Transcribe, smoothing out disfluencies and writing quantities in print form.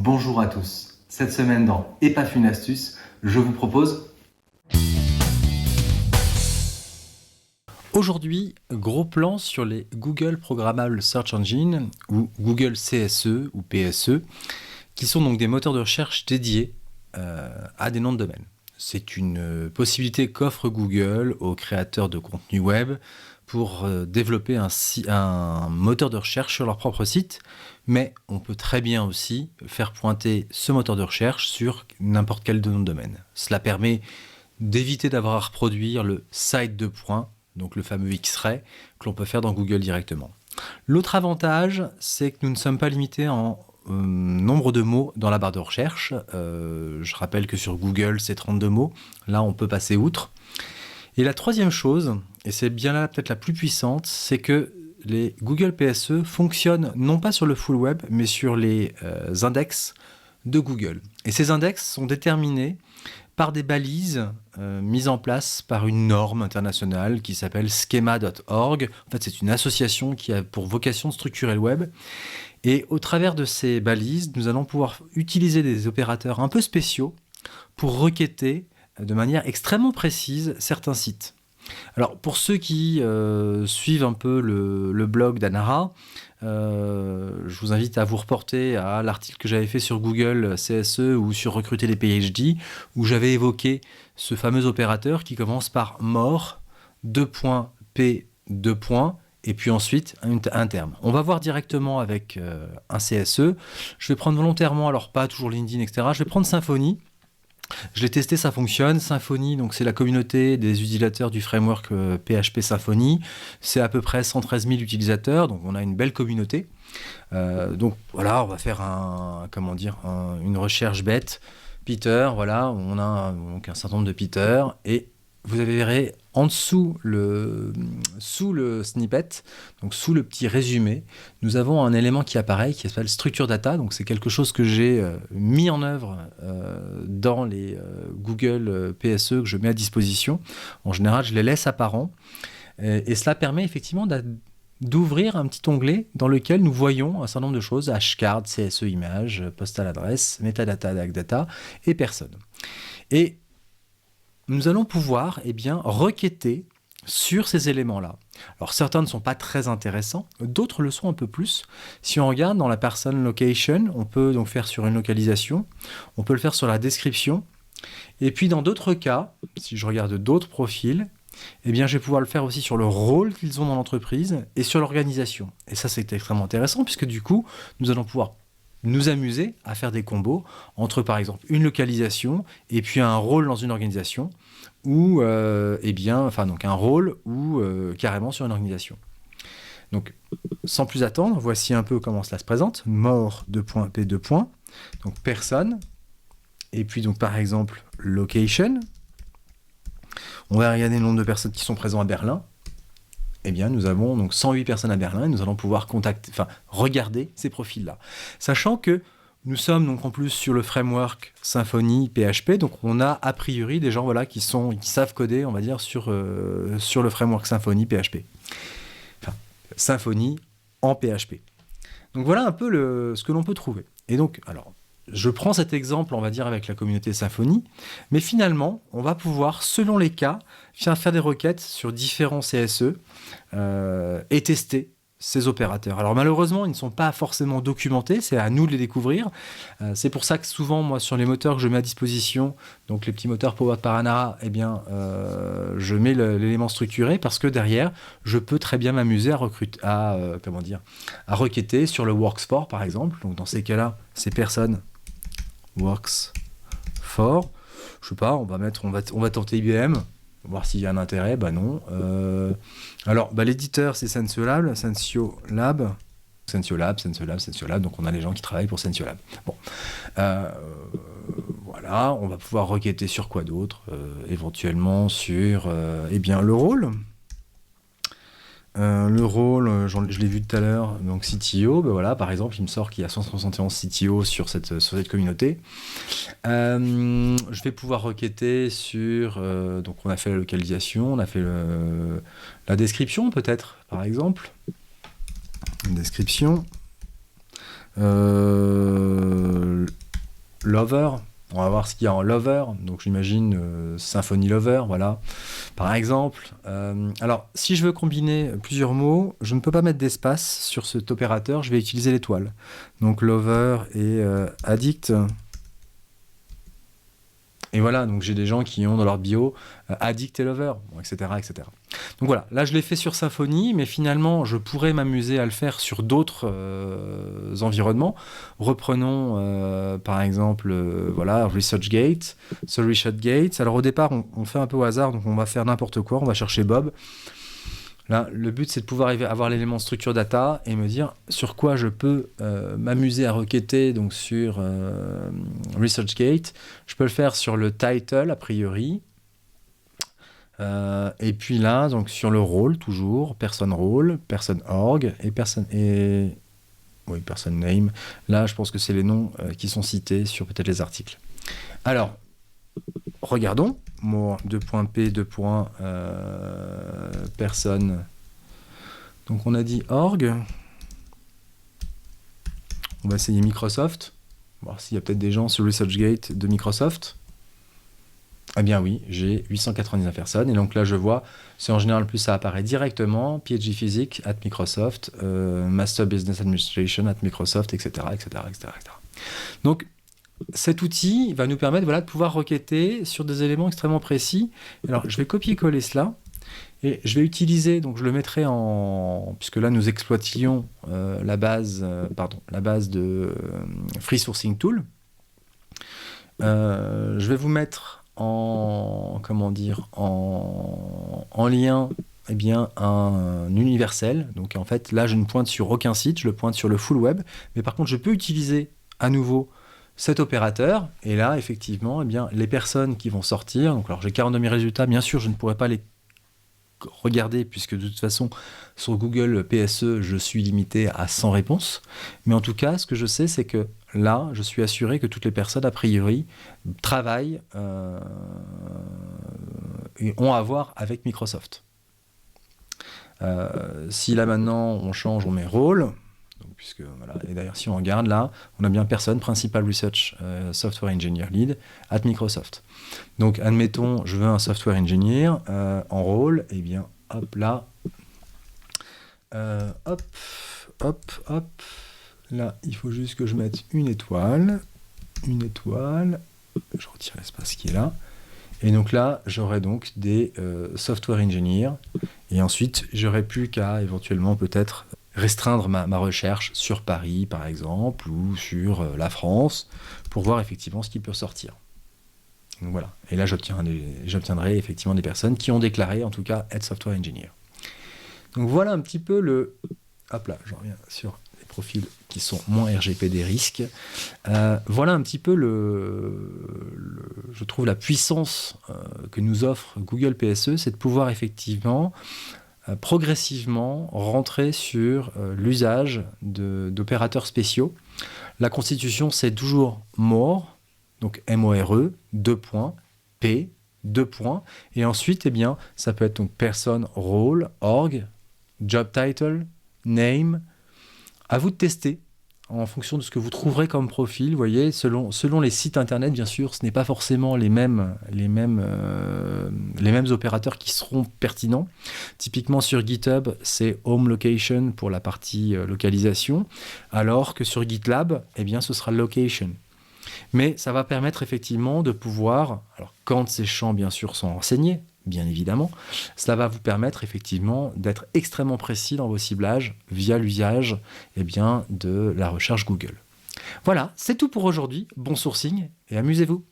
Bonjour à tous. Cette semaine dans Et paf une astuce, je vous propose... Aujourd'hui, gros plan sur les Google Programmable Search Engine ou Google CSE ou PSE, qui sont donc des moteurs de recherche dédiés à des noms de domaine. C'est une possibilité qu'offre Google aux créateurs de contenu web pour développer un moteur de recherche sur leur propre site, mais on peut très bien aussi faire pointer ce moteur de recherche sur n'importe quel nom de domaine. Cela permet d'éviter d'avoir à reproduire le site de points, donc le fameux X-ray, que l'on peut faire dans Google directement. L'autre avantage, c'est que nous ne sommes pas limités en nombre de mots dans la barre de recherche. Je rappelle que sur Google, c'est 32 mots. Là, on peut passer outre. Et la troisième chose, et c'est bien là peut-être la plus puissante, c'est que les Google PSE fonctionnent non pas sur le full web, mais sur les index de Google. Et ces index sont déterminés par des balises mises en place par une norme internationale qui s'appelle schema.org. En fait, c'est une association qui a pour vocation de structurer le web. Et au travers de ces balises, nous allons pouvoir utiliser des opérateurs un peu spéciaux pour requêter de manière extrêmement précise certains sites. Alors, pour ceux qui suivent un peu le blog d'Anara, je vous invite à vous reporter à l'article que j'avais fait sur Google CSE ou sur Recruter les PhD, où j'avais évoqué ce fameux opérateur qui commence par more, P, et puis ensuite un terme. On va voir directement avec un CSE. Je vais prendre volontairement, alors pas toujours LinkedIn, etc. Je vais prendre Symfony. Je l'ai testé, ça fonctionne. Symfony, donc c'est la communauté des utilisateurs du framework PHP Symfony. C'est à peu près 113 000 utilisateurs, donc on a une belle communauté. Donc voilà, on va faire une recherche bête. Peter, voilà, on a donc un certain nombre de Peter, et vous verrez en dessous, sous le snippet, donc sous le petit résumé, nous avons un élément qui apparaît qui s'appelle structure data. Donc c'est quelque chose que j'ai mis en œuvre dans les Google PSE que je mets à disposition. En général, je les laisse apparents et cela permet effectivement d'ouvrir un petit onglet dans lequel nous voyons un certain nombre de choses: hashcard, CSE image, postal adresse, metadata, data et personne. Et nous allons pouvoir requêter sur ces éléments-là. Alors certains ne sont pas très intéressants, d'autres le sont un peu plus. Si on regarde dans la person location, on peut donc faire sur une localisation, on peut le faire sur la description, et puis dans d'autres cas, si je regarde d'autres profils, je vais pouvoir le faire aussi sur le rôle qu'ils ont dans l'entreprise et sur l'organisation. Et ça, c'est extrêmement intéressant puisque du coup, nous allons pouvoir nous amuser à faire des combos entre, par exemple, une localisation et puis un rôle dans une organisation, ou donc un rôle ou carrément sur une organisation. Donc, sans plus attendre, voici un peu comment cela se présente. More, P, donc personne, et puis donc par exemple location. On va regarder le nombre de personnes qui sont présentes à Berlin. Nous avons donc 108 personnes à Berlin et nous allons pouvoir regarder ces profils-là. Sachant que nous sommes donc en plus sur le framework Symfony PHP, donc on a a priori des gens qui savent coder, on va dire, sur le framework Symfony PHP. Enfin, Symfony en PHP. Donc voilà un peu ce que l'on peut trouver. Et donc, alors, je prends cet exemple, on va dire, avec la communauté Symfony, mais finalement, on va pouvoir, selon les cas, faire des requêtes sur différents CSE et tester ces opérateurs. Alors malheureusement, ils ne sont pas forcément documentés, c'est à nous de les découvrir. C'est pour ça que souvent, moi, sur les moteurs que je mets à disposition, donc les petits moteurs powered par Anara, je mets l'élément structuré parce que derrière, je peux très bien m'amuser à requêter sur le works for, par exemple. Donc dans ces cas-là, ces personnes works for, je sais pas, on va tenter IBM, voir s'il y a un intérêt. Non. Alors l'éditeur, c'est Sensiolab, donc on a les gens qui travaillent pour Sensiolab. Bon, voilà, on va pouvoir requêter sur quoi d'autre, éventuellement sur le rôle. Le rôle, je l'ai vu tout à l'heure, donc CTO, par exemple, il me sort qu'il y a 171 CTO sur cette communauté. Je vais pouvoir requêter sur... donc on a fait la localisation, on a fait la description peut-être, par exemple. Une description. Lover. On va voir ce qu'il y a en Lover. Donc j'imagine Symfony Lover, voilà. Par exemple. Alors, si je veux combiner plusieurs mots, je ne peux pas mettre d'espace sur cet opérateur. Je vais utiliser l'étoile. Donc Lover et Addict. Et voilà, donc j'ai des gens qui ont dans leur bio Addict et Lover, bon, etc., etc. Donc voilà, là je l'ai fait sur Symfony, mais finalement je pourrais m'amuser à le faire sur d'autres environnements. Reprenons par exemple voilà, ResearchGate, ResearchGate. Alors au départ on fait un peu au hasard, donc on va faire n'importe quoi, on va chercher Bob. Là, le but, c'est de pouvoir avoir l'élément structure data et me dire sur quoi je peux m'amuser à requêter donc sur ResearchGate. Je peux le faire sur le title, a priori. Et puis là, donc sur le rôle, toujours, person role, person org et person name. Là, je pense que c'est les noms qui sont cités sur peut-être les articles. Alors, regardons. More, .p, personne. Donc on a dit org. On va essayer Microsoft. Voir s'il y a peut-être des gens sur ResearchGate de Microsoft. Eh bien oui, j'ai 899 personnes. Et donc là, je vois, c'est en général plus ça apparaît directement. PhD Physics at Microsoft, Master Business Administration at Microsoft, etc., etc., etc., etc. Donc, cet outil va nous permettre voilà, de pouvoir requêter sur des éléments extrêmement précis. Alors, je vais copier-coller cela et je vais utiliser, donc je le mettrai en... Puisque là, nous exploitions la base de Free Sourcing Tool. Je vais vous mettre en lien eh bien, un universel. Donc, en fait, là, je ne pointe sur aucun site, je le pointe sur le full web. Mais par contre, je peux utiliser à nouveau cet opérateur, et là, effectivement, eh bien, les personnes qui vont sortir, donc alors j'ai 42 000 résultats, bien sûr, je ne pourrais pas les regarder, puisque de toute façon, sur Google PSE, je suis limité à 100 réponses, mais en tout cas, ce que je sais, c'est que là, je suis assuré que toutes les personnes, a priori, travaillent et ont à voir avec Microsoft. Si là, maintenant, on change, on met rôle, donc, puisque, voilà. Et d'ailleurs, si on regarde là, on a bien personne, Principal Research Software Engineer Lead at Microsoft. Donc, admettons, je veux un Software Engineer en rôle, et bien, hop, là, hop, là, il faut juste que je mette une étoile, je retire l'espace qui est là, et donc là, j'aurai donc des Software Engineers, et ensuite, j'aurai plus qu'à éventuellement peut-être restreindre ma recherche sur Paris, par exemple, ou sur la France, pour voir effectivement ce qui peut sortir. Donc voilà. Et là, j'obtiendrai effectivement des personnes qui ont déclaré, en tout cas, être Software Engineer. Donc voilà un petit peu le... Hop là, je reviens sur les profils qui sont moins RGPD risques. Voilà un petit peu je trouve la puissance que nous offre Google PSE, c'est de pouvoir effectivement progressivement rentrer sur l'usage d'opérateurs spéciaux. La constitution, c'est toujours more, donc M-O-R-E, 2 points, P, 2 points, et ensuite, eh bien, ça peut être donc person, role, org, job title, name. À vous de tester en fonction de ce que vous trouverez comme profil. Vous voyez, selon les sites internet, bien sûr, ce n'est pas forcément les mêmes opérateurs qui seront pertinents. Typiquement sur GitHub, c'est home location pour la partie localisation, alors que sur GitLab, eh bien, ce sera location. Mais ça va permettre effectivement de pouvoir, alors quand ces champs bien sûr sont renseignés, bien évidemment, cela va vous permettre effectivement d'être extrêmement précis dans vos ciblages via l'usage eh bien, de la recherche Google. Voilà, c'est tout pour aujourd'hui. Bon sourcing et amusez-vous.